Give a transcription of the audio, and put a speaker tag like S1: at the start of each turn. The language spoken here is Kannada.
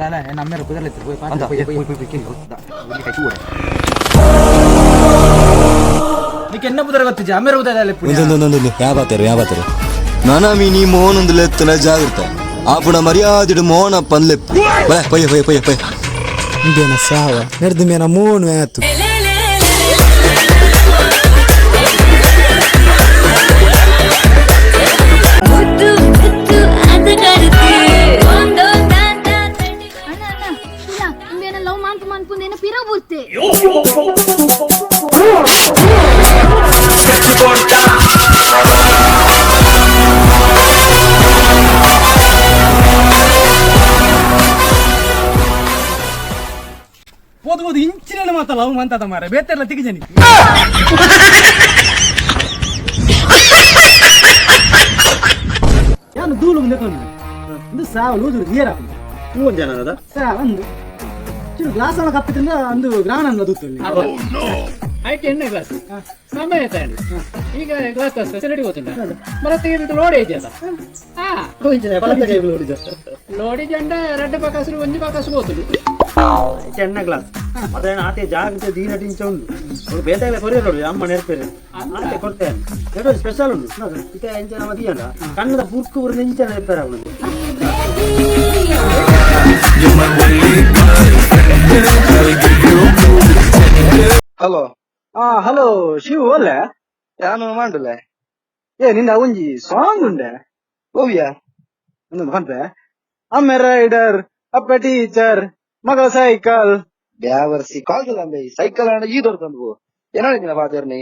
S1: ಅಲ್ಲ ನಮ್ಮ ಕುದರ್ಲಿತ್ತು నీకు ఎన్న బుదర గొత్తిజ అమ్మెర ఉదయాలే
S2: పుణ్య యాబాతరు నానామి నీ మోహన్ ఉందిలే తన జాగ్రత్త ఆపున మర్యాదడు మోహన పనులే పోయ ఇంకేనా సావ నెరదు మేన మోహన్ వేయత్తు
S1: పోదు ఇంಚಿನ ಮಾತ ಲವ್ ಮಂತದ ಮಾರೆ ಬೇತೆಲ್ಲ ತೆಗಿಜನಿ ಯಾನು ದೂಲು ಮುಂದೆ ಕೊಂಡು ಒಂದು ಸಾವ ಲೂದು ನೀರ ಮೂರು ಜನ ಅದ ಸಾವ ಒಂದು ಚಿರು ಗ್ಲಾಸ್ ಅನ್ನ ಕಪ್ಪಿದ್ರಿಂದ ಒಂದು ಗ್ರಾಣ ಅನ್ನ ದೂತು
S3: ಐಟಿ ಎಣ್ಣೆ ಗ್ಲಾಸ್ ಸಮಯ ತಾಂಡಿ ಈಗ ಗ್ಲಾಸ್ ಫೆಸಿಲಿಟಿ ಗೊತ್ತಿಲ್ಲ ಮತ್ತೆ ಇದು ಲೋಡ್ ಇದೆಯಲ್ಲ ಲೋಡಿ ಜಂಡ ಎರಡು ಪಕಾಸರು ಒಂದು ಪಕಾಸು ಹೋಗ್ತದೆ
S4: ಎಣ್ಣೆ ಗ್ಲಾಸ್ ಅದೇ ಆಟೆ ಜಾಗ್ರತೆ ದೀನಟಿಂಚ ಉಂಟು ಬೇತಾಗಲೇ ಕೊರಿಯರ್ ನೋಡಿ ಅಮ್ಮ ನೆನಪೇರಿ ಆಟೆ ಕೊಡ್ತೇನೆ ಎರಡು ಸ್ಪೆಷಲ್ ಉಂಟು ಇಕ ಎಂಚನ ಮದಿಯಲ್ಲ ಕನ್ನಡ ಬುಕ್ ಊರು ನೆಂಚನ ನೆನಪೇರ
S1: ಹಲೋ ಹಲೋ ಶಿವ ಒಲ್ಲೆ
S2: ಯಾನು ಮಾಡಲೆ
S1: ನಿಂದ ಒಂಜಿ ಸಾಂಗ್ ಉಂಡೆ
S2: ಓವಿಯಾ
S1: ಒಂದು ಬಂತೆ ಅಮ್ಮ ರೈಡರ್ ಅಪ್ಪ ಟೀಚರ್ ಮಗ ಸೈಕಲ್
S2: ಬ್ಯಾವರ್ಸಿ ಕಾಲ್ದಲ್ಲ ಸೈಕಲ್ ಈ ದೊಡ್ಡ ತಂದು ಏನಾಡಿನ ಫಾದರ್ ನೀ